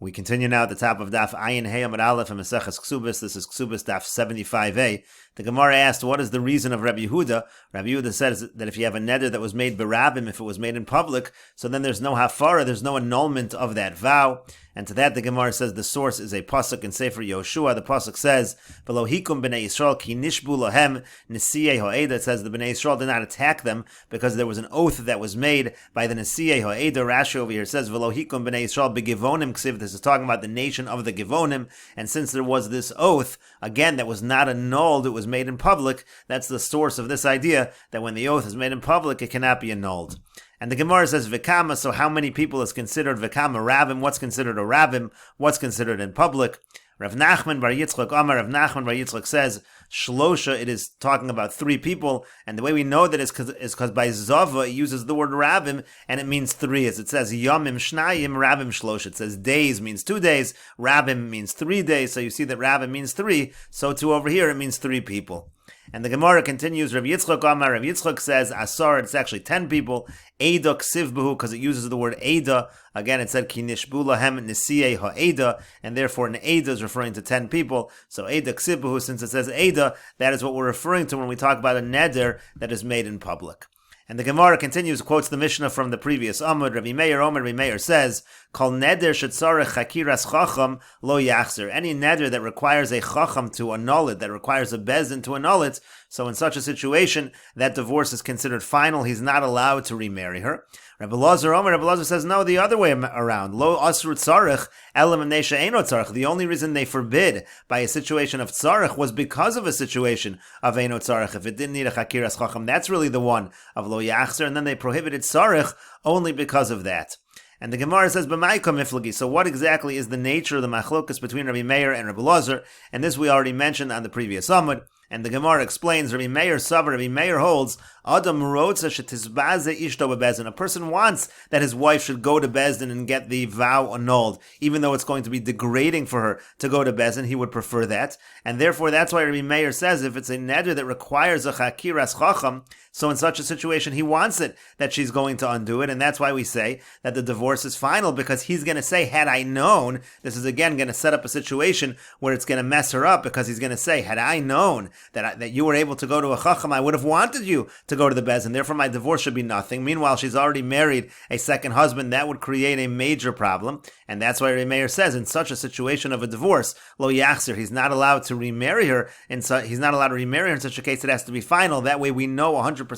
We continue now at the top of Daf Ayin Hey Amud Aleph and Mesechet Kesuvos. This is Kesuvos Daf 75a. The Gemara asked, what is the reason of Rabbi Yehuda? Rabbi Yehuda says that if you have a neder that was made berabim, if it was made in public, so then there's no hafara, there's no annulment of that vow. And to that the Gemara says the source is a pasuk in Sefer Yoshua. The pasuk says, "V'lo hikum b'nei Yisrael ki nishbu lahem nesiyei ha'eda." It says the b'nei Yisrael did not attack them because there was an oath that was made by the nesiyei ha'eda. Rashi over here says, "V'lo hikum b'nei Yisrael b'givonim ksiv." This is talking about the nation of the Givonim. And since there was this oath, again, that was not annulled, it was made in public. That's the source of this idea that when the oath is made in public, it cannot be annulled. And the Gemara says Vikama, so how many people is considered Vikama Ravim? What's considered a Ravim? What's considered in public? Rav Nachman bar Yitzchak Amar, Rav Nachman bar Yitzchak says, Shlosha, it is talking about three people, and the way we know that is because by Zava it uses the word Ravim, and it means three, as it says Yomim Shnayim Ravim Shlosha. It says days means 2 days, Ravim means 3 days, so you see that Ravim means three, so too over here it means three people. And the Gemara continues, Rav Yitzchak Amar, Rav Yitzchak says, Asar, it's actually 10 people, Eda Ksivbahu, because it uses the word Eda. Again, it said, Ki nishbu lahem nisiyei ha'eda, and therefore an Eda is referring to 10 people. So Eda Ksivbahu, since it says Eda, that is what we're referring to when we talk about a neder that is made in public. And the Gemara continues, quotes the Mishnah from the previous Amud. Rabbi Meir Omer, Rabbi Meir says, Kol neder shetzarech chakiras chacham lo yachzer. Any neder that requires a chacham to annul it, that requires a bezdin to annul it, so in such a situation, that divorce is considered final. He's not allowed to remarry her. Rabbi Lazar Omer, Rabbi Lazar says, no, the other way around. Lo asru tzarech elam nesha eino tzarech. The only reason they forbid by a situation of tzarech was because of a situation of eino tzarech. If it didn't need a chakiras chacham, that's really the one of lo yachzer, and then they prohibited tzarech only because of that. And the Gemara says, "B'ma'ika miflagi." So what exactly is the nature of the machlokas between Rabbi Meir and Rabbi Lazar? And this we already mentioned on the previous Amud. And the Gemara explains, Rabbi Meir Savar, Rabbi Meir holds, Adam rotza shetizbaze ishto bebezdin. A person wants that his wife should go to bezdin and get the vow annulled, even though it's going to be degrading for her to go to bezdin. He would prefer that, and therefore that's why Rabbi Meir says if it's a neder that requires a chakiras chacham, so in such a situation he wants it that she's going to undo it, and that's why we say that the divorce is final, because he's going to say, had I known. This is again going to set up a situation where it's going to mess her up, because he's going to say, had I known that you were able to go to a chacham, I would have wanted you to go to the bezdin, therefore my divorce should be nothing. Meanwhile, she's already married a second husband. That would create a major problem, and that's why Rabbi Meir says in such a situation of a divorce, lo yachzer, he's not allowed to remarry her, and so he's not allowed to remarry her in such a case. It has to be final. That way we know 100%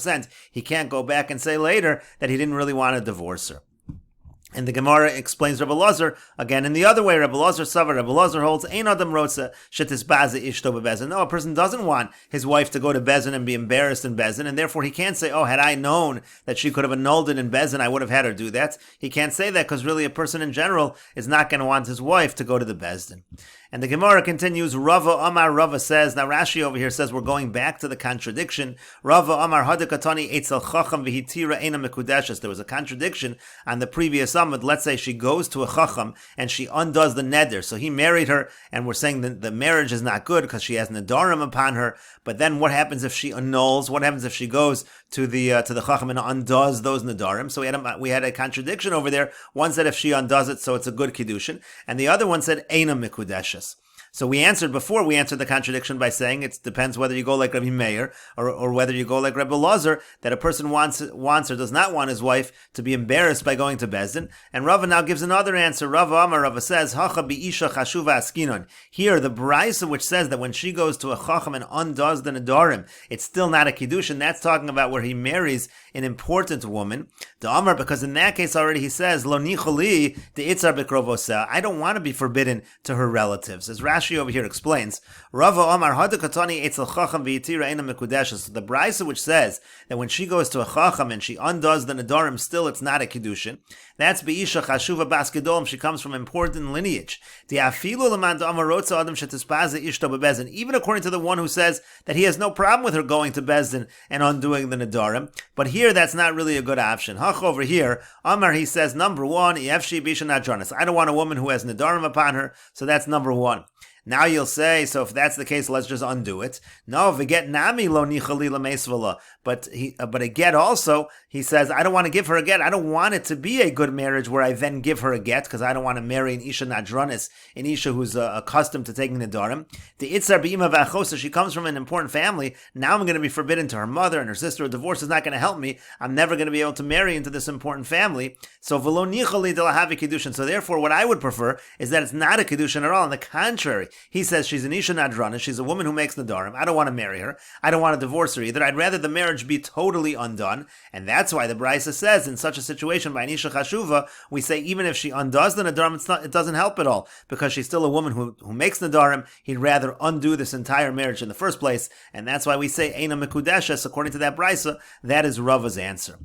he can't go back and say later that he didn't really want to divorce her. And the Gemara explains Rabbi Lazar again in the other way. Rabbi Lazar Savar, Rabbi Lazar holds, Ein Adam Rotza shetisbaze ishto bebezdin. No, a person doesn't want his wife to go to bezdin and be embarrassed in bezdin, and therefore he can't say, oh, had I known that she could have annulled it in bezdin, I would have had her do that. He can't say that, because really a person in general is not going to want his wife to go to the bezdin. And the Gemara continues, Rava Amar, Rava says, now Rashi over here says we're going back to the contradiction. Rava Amar Hadakatani Eitzel Chacham Vihitira Eina Mekudeshes. There was a contradiction on the previous Amud. Let's say she goes to a Chacham and she undoes the neder. So he married her, and we're saying that the marriage is not good because she has nedarim upon her. But then what happens if she annuls? What happens if she goes to the Chacham and undoes those nedarim? So we had a contradiction over there. One said if she undoes it, so it's a good kiddushin, and the other one said Eina Mekudeshes. So we answered the contradiction by saying it depends whether you go like Rabbi Meir or whether you go like Rabbi Lazar, that a person wants or does not want his wife to be embarrassed by going to bezdin. And Rava now gives another answer. Rava says, Hacha bi'isha chashuva askinon. Here, the Braisa which says that when she goes to a chacham and undoes the nedarim, it's still not a kiddushin. That's talking about where he marries an important woman. The Amar, because in that case already he says, Lo nicholi de'itzar bekrovoseh. I don't want to be forbidden to her relatives. As Rashi over here explains, Rava Amar Hadakatani Eitzel Chacham V'Yitira Eina Mekudeshes. So the Braisa which says that when she goes to a Chacham and she undoes the nedarim, still it's not a kiddushin. That's Be'isha Chashuva Bas Gedolim. She comes from important lineage. Even according to the one who says that he has no problem with her going to bezdin and undoing the nedarim, but here that's not really a good option. Hach over here, Amar, he says, number one, I don't want a woman who has nedarim upon her, so that's number one. Now you'll say, so if that's the case, let's just undo it. No, v'get nami lo nichali l'meisvala. But a get also, he says, I don't want to give her a get. I don't want it to be a good marriage where I then give her a get, because I don't want to marry an isha nadranis, an isha who's accustomed to taking the darim. The itzar b'ima v'achosa, she comes from an important family. Now I'm going to be forbidden to her mother and her sister. A divorce is not going to help me. I'm never going to be able to marry into this important family. So v'lo nichali de lahavi kedushin. So therefore, what I would prefer is that it's not a kedushin at all. On the contrary, he says she's an isha nadranis. She's a woman who makes nadarim. I don't want to marry her. I don't want to divorce her either. I'd rather the marriage be totally undone. And that's why the Brisa says, in such a situation by an isha chashuva, we say even if she undoes the nadarim, it doesn't help at all, because she's still a woman who makes nadarim. He'd rather undo this entire marriage in the first place. And that's why we say eina mekudeshes, according to that Brisa. That is Rava's answer.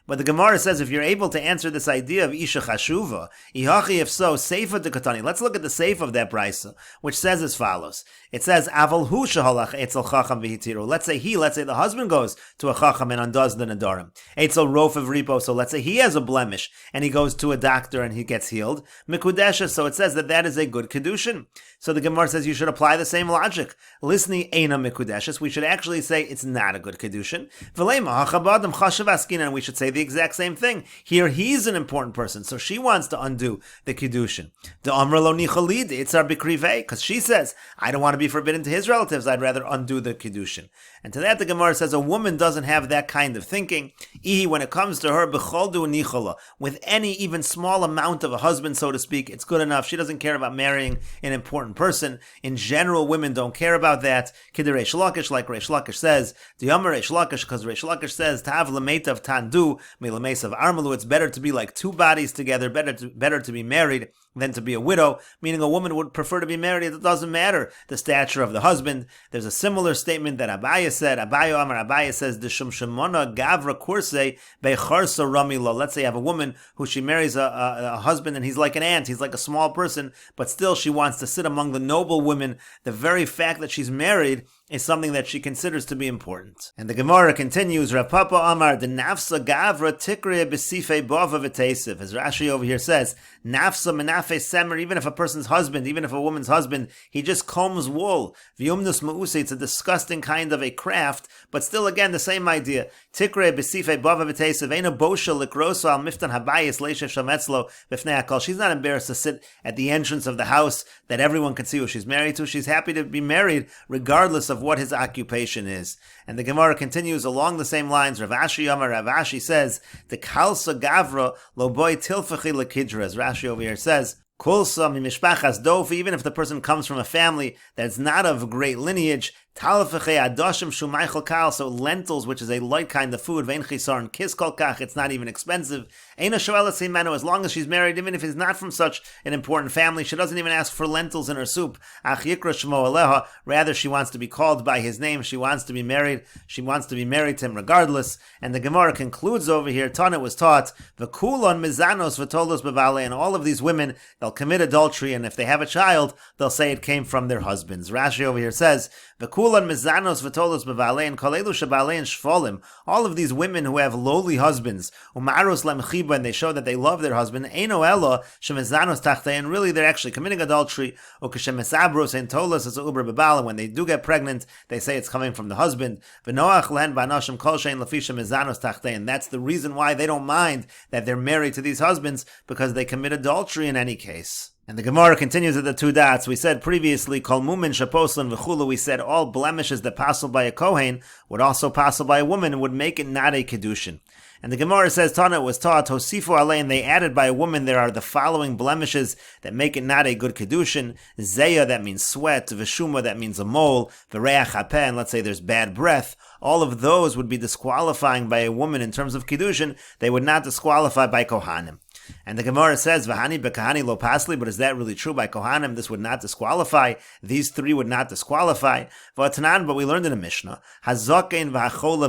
But the Gemara says if you're able to answer this idea of Isha Chashuva, Ihachi, if so, Seifa de Katani. Let's look at the Seifa of that Brisa, which says as follows. It says, Aval hu shehalach etzel chacham v'hitiru. Let's say the husband goes to a chacham and undoes the nadarim. Etzel rof of ripo, so let's say he has a blemish, and he goes to a doctor and he gets healed. Mikudesha, so it says that is a good kedushin. So the Gemara says you should apply the same logic. Lisni eina mikudeshes, we should actually say it's not a good kedushin. V'leima hachabadam chashav askinan, and we should say the exact same thing. Here he's an important person, so she wants to undo the kedushin. The amra lo nichalid itzar b'krivei, because she says, I don't want to be forbidden to his relatives, I'd rather undo the kedushin. And to that the Gemara says a woman doesn't have that kind of thinking. Ihi, when it comes to her, b'chol du nichala, with any even small amount of a husband, so to speak, it's good enough. She doesn't care about marrying an important person. In general, women don't care about that. Kid Reish Lakish, like Reish Lakish says, the Yamar Reish Lakish, because Reish Lakish says, Tav lametav tandu, milamesav armalu, it's better to be like two bodies together, better to be married than to be a widow, meaning a woman would prefer to be married. It doesn't matter the stature of the husband. There's a similar statement that Abaya said. Abaya says, the shumshimona gavra kurse becharsa ramilo. Let's say you have a woman who she marries a husband and he's like an ant, he's like a small person, but still she wants to sit among the noble women. The very fact that she's married is something that she considers to be important. And the Gemara continues, Rav Papa Amar, the nafsa gavra tikre b'sifei bava v'teisiv. As Rashi over here says, nafsa menafe semer, even if a person's husband, even if a woman's husband, he just combs wool. V'yumnus ma'use, it's a disgusting kind of a craft, but still again, the same idea. Tikre b'sifei bava v'teisiv, eina bosha likroso al miftan habayis leishev shametzlo b'fnei hakol. She's not embarrassed to sit at the entrance of the house that everyone can see who she's married to. She's happy to be married regardless of what his occupation is. And the Gemara continues along the same lines. Rav Ashi says, the kalsa gavra lo boy tilfachi lekidra, as Rashi over here says, kulsa mimishpachas dof, even if the person comes from a family that's not of great lineage, talafeche adoshim shumaychel kal, so lentils, which is a light kind of food, vein chisar and kis kol kach, it's not even expensive. Eina shoela seimenu, as long as she's married, even if he's not from such an important family, she doesn't even ask for lentils in her soup. Ach yikra shmo aleha, rather she wants to be called by his name, she wants to be married to him regardless. And the Gemara concludes over here, Tana was taught, v'kulon mizanos v'tolos bevale, and all of these women, they'll commit adultery, and if they have a child, they'll say it came from their husbands. Rashi over here says, v'kulon mizanos v'tolos bevale, and kolelu shabale and shfolim, all of these women who have lowly husbands, umaros lemchiba, and they show that they love their husband, eino elo shemizanos tachtei, and really they're actually committing adultery, ukeshemisabros and tolos as a uber bebala, when they do get pregnant, they say it's coming from the husband, v'noach len ba'anoshim kol shein lefisha mizanos tachtei, and that's the reason why they don't mind that they're married to these husbands, because they commit adultery in any case. And the Gemara continues at the two dots. We said previously, Kol mumin shaposlan v'chulu, we said all blemishes that passel by a Kohen would also passel by a woman and would make it not a Kedushin. And the Gemara says, Tana was taught, Hosifu alei, and they added by a woman, there are the following blemishes that make it not a good Kedushin. Zeya, that means sweat. Veshuma, that means a mole. V'reach hapeh, and let's say there's bad breath. All of those would be disqualifying by a woman in terms of Kedushin. They would not disqualify by Kohanim. And the Gemara says, V'hani bekahani lo pasli, but is that really true by Kohanim? This would not disqualify. These three would not disqualify. V'atanan, but we learned in a Mishnah, Hazokein v'hachola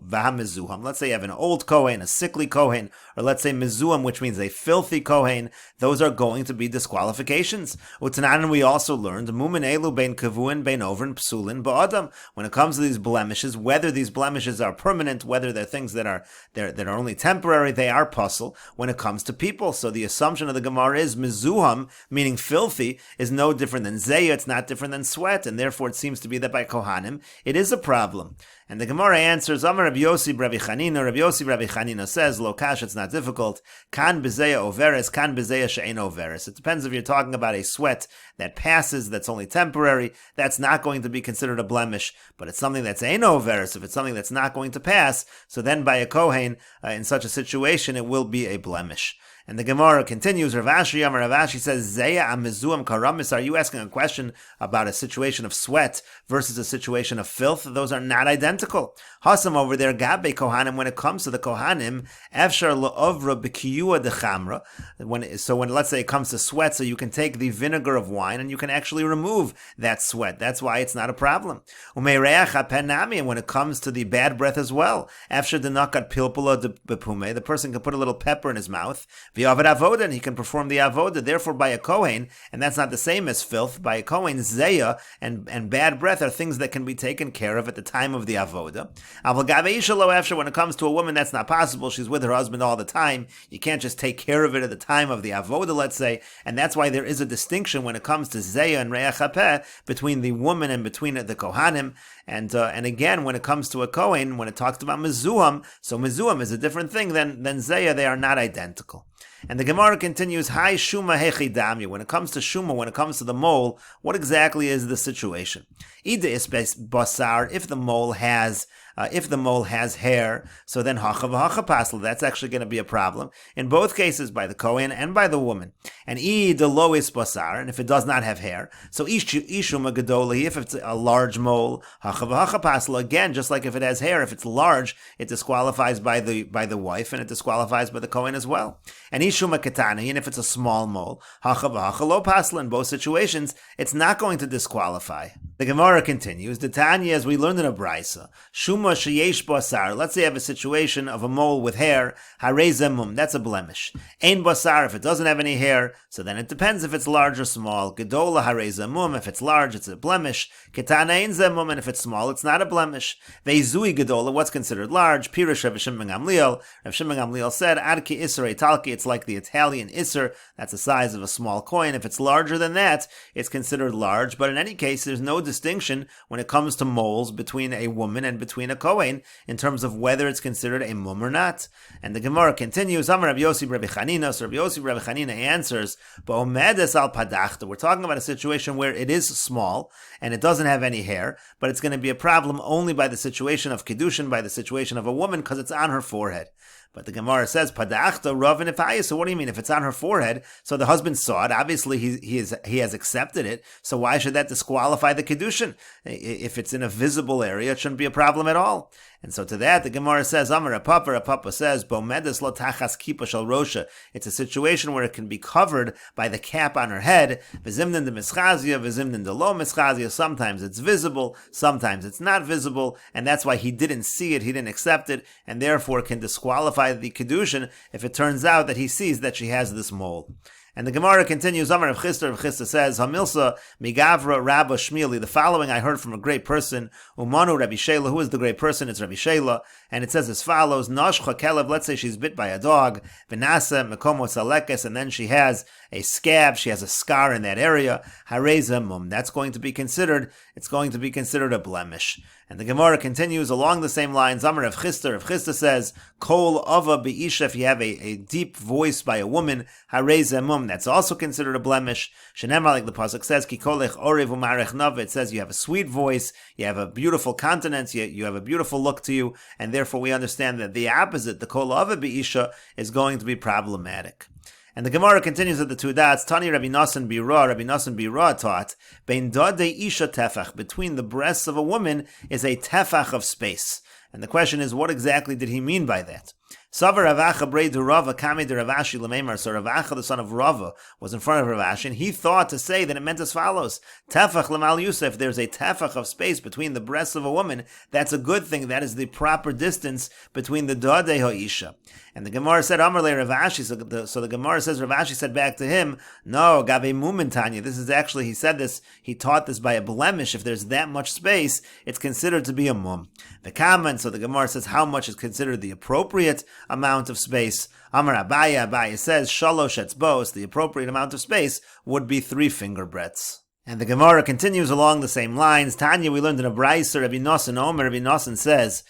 v'hamezuham. Let's say you have an old Kohen, a sickly Kohen, or let's say mezuham, which means a filthy Kohen. Those are going to be disqualifications. Utanan, we also learned, Mumin elu bein kavuin bein overn psulin ba'adam. When it comes to these blemishes, whether these blemishes are permanent, whether they're things that are only temporary, they are puzzle. When it comes comes to people. So the assumption of the Gemara is mezuham, meaning filthy, is no different than zeya, it's not different than sweat, and therefore it seems to be that by Kohanim, it is a problem. And the Gemara answers, Amar Rabbi Yossi Rabbi Chanina says, Lo kash, it's not difficult. Kan bezeya overes, kan bezeya she'ein overes. It depends if you're talking about a sweat that passes, that's only temporary, that's not going to be considered a blemish. But it's something that's ein overes, if it's something that's not going to pass, so then by a Kohen, in such a situation, it will be a blemish. And the Gemara continues, Rav Ashi says, Zeya amizuam karamis. Are you asking a question about a situation of sweat versus a situation of filth? Those are not identical. Hasam over there, Gabe Kohanim, when it comes to the Kohanim, Efshar lo'ovra b'kiyua dechamra. When, let's say, it comes to sweat, so you can take the vinegar of wine and you can actually remove that sweat. That's why it's not a problem. Umeireach hapenami, and when it comes to the bad breath as well, Efshar denakat pilpula bepume, the person can put a little pepper in his mouth, avoda, and he can perform the avoda. Therefore, by a Kohen, and that's not the same as filth, by a Kohen, zeya and bad breath are things that can be taken care of at the time of the avoda. When it comes to a woman, that's not possible. She's with her husband all the time. You can't just take care of it at the time of the avoda, let's say, and that's why there is a distinction when it comes to zeya and reach hapeh between the woman and between the Kohanim. And again, when it comes to a Kohen, when it talks about mezuham, so mezuham is a different thing than zeya. They are not identical. And the Gemara continues, Hai Shuma Hechi Damya. When it comes to Shuma, when it comes to the mole, what exactly is the situation? Ida Isbes Basar, if the mole has hair, so then hacha v'hacha pasla, that's actually going to be a problem. In both cases, by the Kohen and by the woman. And ida lois basar, and if it does not have hair, so ishuma gadoli, if it's a large mole, hacha v'hacha pasla, again, just like if it has hair, if it's large, it disqualifies by the wife, and it disqualifies by the Kohen as well. And ishuma katani, and if it's a small mole, hacha v'hacha lo pasla, in both situations, it's not going to disqualify. The Gemara continues, the Tanya, as we learned in a Brisa, Shuma sheyesh basar. Let's say you have a situation of a mole with hair, harei zemum, that's a blemish. Ein basar, if it doesn't have any hair, so then it depends if it's large or small. Gedola harei zemum, if it's large, it's a blemish. Ketana ein zemum, and if it's small, it's not a blemish. Veizui gedola, what's considered large? Pirish Rav Shimon ben Gamliel. Rav Shimon ben Gamliel said, Adki Isser Talki, it's like the Italian Isser, that's the size of a small coin. If it's larger than that, it's considered large. But in any case, there's no distinction when it comes to moles between a woman and between a Kohen in terms of whether it's considered a mum or not. And the Gemara continues, Amar Rabbi Yossi Rabbi Chanina, so Rabbi Yossi Rabbi Chanina answers, Ba'omedes al padachta. We're talking about a situation where it is small and it doesn't have any hair, but it's going to be a problem only by the situation of Kedushin, by the situation of a woman, because it's on her forehead. But the Gemara says, Padachta Rav and Ifaya. So what do you mean? If it's on her forehead, so the husband saw it, obviously he has accepted it, so why should that disqualify the Kedushin? If it's in a visible area, it shouldn't be a problem at all. And so to that, the Gemara says, Amar Papa says, Bomedes lo tachas kipa shel rosha. It's a situation where it can be covered by the cap on her head. V'zimnin de mischazia, v'zimnin de lo mischazia. Sometimes it's visible, sometimes it's not visible, and that's why he didn't see it, he didn't accept it, and therefore can disqualify the Kedushin if it turns out that he sees that she has this mole. And the Gemara continues, Amar Rav Chisda says, Hamilsa migavra Rabba Shmili. The following I heard from a great person, Umanu Rabbi Shela. Who is the great person? It's Rabbi Shela. And it says as follows, Nashcha Kelev, let's say she's bit by a dog, Vinasa Mekomo Salekes, and then she has a scab, she has a scar in that area, Hareza Mum. That's going to be considered, it's going to be considered a blemish. And the Gemara continues along the same lines, Amar Rav Chisda says, Kol Ava Be'isha, if you have a deep voice by a woman, Hareza Mum, that's also considered a blemish. Shenemar, like the pasuk says, Kikolech Orev Umarech Nava, it says you have a sweet voice, you have a beautiful countenance, you have a beautiful look to you, and therefore we understand that the opposite, the Kol Ava Be'isha, is going to be problematic. And the Gemara continues at the two dots. Tani Rabbi Nosson Bira taught, Bein Dodei Isha Tefach, between the breasts of a woman is a tefach of space. And the question is, what exactly did he mean by that? Savar Ravacha Breidu Rava Kame de Ravashi Lememar. So Ravacha, the son of Rava, was in front of Ravashi, and he thought to say that it meant as follows: Tefach Lemal Yusef. There's a tefach of space between the breasts of a woman. That's a good thing. That is the proper distance between the Dodei Ha'isha. And the Gemara said, Amar le Ravashi. So the Gemara says, Ravashi said back to him, no, Gabe Mumentanya. This is actually, he said this, he taught this by a blemish. If there's that much space, it's considered to be a mum. The comment, so the Gemara says, how much is considered the appropriate amount of space. Amar Abaye says, Shalosh etzbos, the appropriate amount of space would be 3 finger breadths. And the Gemara continues along the same lines. Tanya, we learned in a Brayser, Rabbi Nosson Omer, Rabbi Nosson says,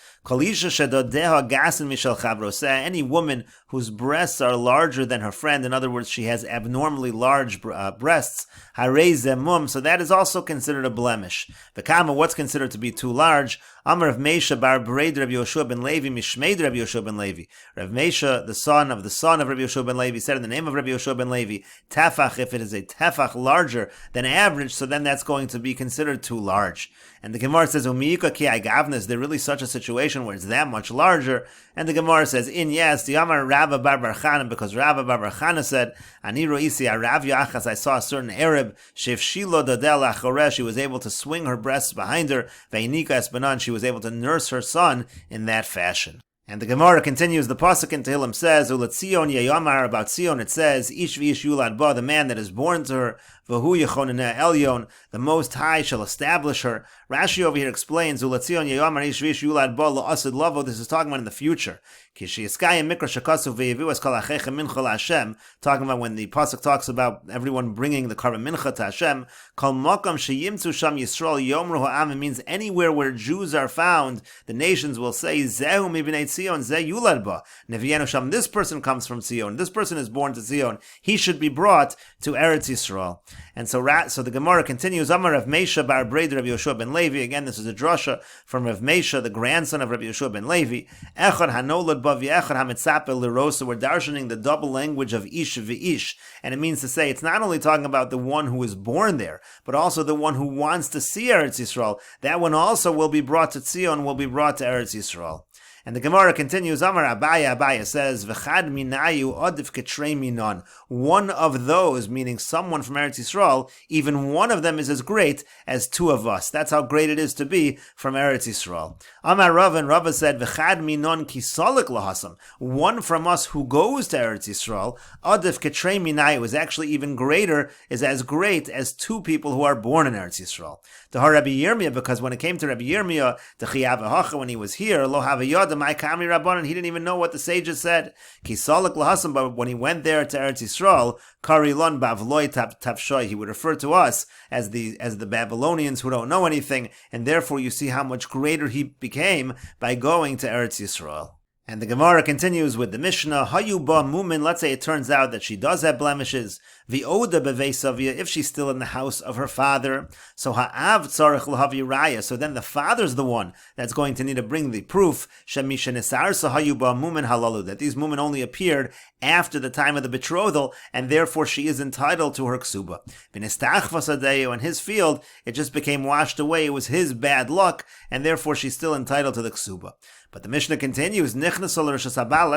any woman whose breasts are larger than her friend, in other words, she has abnormally large breasts, so that is also considered a blemish. V'kama, what's considered to be too large? Amar Rav Meisha bar Bered Rabbi Yoshua ben Levi mishmeid Rabbi Yoshua ben Levi. Rav Meisha, the son of Rabbi Yoshua ben Levi, said in the name of Rabbi Yoshua ben Levi, tefach, if it is a tefach larger than average, so then that's going to be considered too large. And the Gemara says, Umiyika ki agavna, is there really such a situation where it's that much larger? And the Gemara says, yes, the Amar Rabba bar Bar Chana, because Rabba bar Bar Chana said, Ani ro'isi arav yachas, I saw a certain Arab, shefshilo dadel achoreh, she was able to swing her breasts behind her, ve'inika esbanan, she was able to nurse her son in that fashion. And the Gemara continues, the Pasuk in Tehillim says, Ulat Sion Yayamar, about Sion it says, Ish v'ish yulad ba, the man that is born to her, V'hu yechoneneh elyon, the Most High shall establish her. Rashi over here explains, Ulat Sion Yayamar ish v'ish yulad ba la'asid lavo, this is talking about in the future. Kishi Yiskayim mikra shakasu v'yevu es kol achecha mincha la'Hashem, talking about when the Pasuk talks about everyone bringing the karban mincha to Hashem. Kol mokam sheyimtzu sham Yisrael yomru ha'am, it means anywhere where Jews are found, the nations will say, Zehu mibnei Sion, Zeh yulad ba. Nevienu sham, this person comes from Sion, this person is born to Sion, he should be brought to Eretz Yisrael. And so the Gemara continues, Amar Rav Meisha bar Bered Rabbi Yoshua ben Levi, again this is a drasha from Rav Meisha, the grandson of Rabbi Yoshua ben Levi, Echad hanolad ba v'echad hamitzape lirosa, we're darshaning the double language of ish v'ish, and it means to say it's not only talking about the one who is born there, but also the one who wants to see Eretz Yisrael, that one also will be brought to Zion, will be brought to Eretz Yisrael. And the Gemara continues, Amar Abaye says, V'chad minayu odif ketrei minon. One of those, meaning someone from Eretz Yisrael, even one of them is as great as 2 of us. That's how great it is to be from Eretz Yisrael. Amar Rav, and Rav said, V'chad minon kisolik lahasam. One from us who goes to Eretz Yisrael, odif ketrei minayu, is actually even greater, is as great as 2 people who are born in Eretz Yisrael. To Rabbi Yirmiyah, because when it came to Rabbi Yirmiyah, the Chiyav Hacha, when he was here, lo havayod my kami rabbanon, he didn't even know what the sages said. Kisalak lahasam, but when he went there to Eretz Yisrael, karilon bavloi tafshoy, he would refer to us as the Babylonians who don't know anything, and therefore you see how much greater he became by going to Eretz Yisrael. And the Gemara continues with the Mishnah, Hayu ba mumin, let's say it turns out that she does have blemishes, V'oda b'veisavia, if she's still in the house of her father, so ha'av tzarech l'havi raya, so then the father's the one that's going to need to bring the proof, shemisha nesar sahayu ba mumin halalu, that these mumin only appeared after the time of the betrothal, and therefore she is entitled to her ksuba. V'nestachvas adeyu, in his field, it just became washed away, it was his bad luck, and therefore she's still entitled to the ksuba. But the Mishnah continues, let's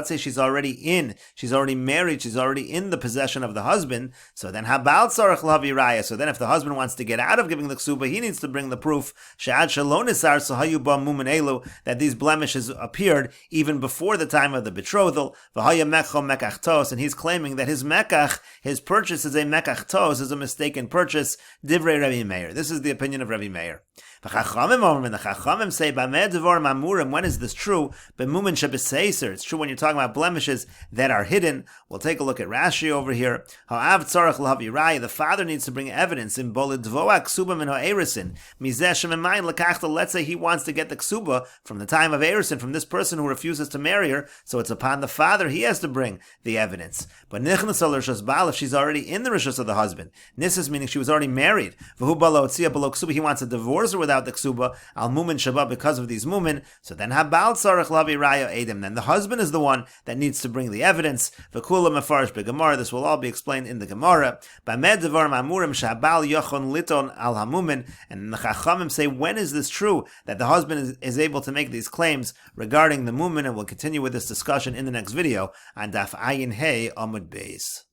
say she's already married, she's already in the possession of the husband, so then habal tzarech lavi raya, so then if the husband wants to get out of giving the ksuba, he needs to bring the proof, she'ad shalonisar sahayu ba mumin elu, that these blemishes appeared even before the time of the betrothal, v'haya mecho mekach tos, and he's claiming that his mekach, his purchase is a mekach tos, is a mistaken purchase, divrei Rabbi Meir. This is the opinion of Rabbi Meir. The Chachamim say, when is this true? It's true when you're talking about blemishes that are hidden. We'll take a look at Rashi over here. The father needs to bring evidence in let's say he wants to get the ksuba from the time of Erison, from this person who refuses to marry her, so it's upon the father, he has to bring the evidence. But if she's already in the rishus of the husband, nisus meaning she was already married, he wants to divorce her without the ksuba, al mumin shabbat, because of these mumin, so then habal tzarech lavi raya edim, then the husband is the one that needs to bring the evidence. V'kula mefarish beGemara, this will all be explained in the Gemara. B'med devar ma'amurim shabal yochon liton al hamumin, and the Chachamim say, when is this true, that the husband is able to make these claims regarding the mumin, and we'll continue with this discussion in the next video on Daf Ayin Hey Amud Beis.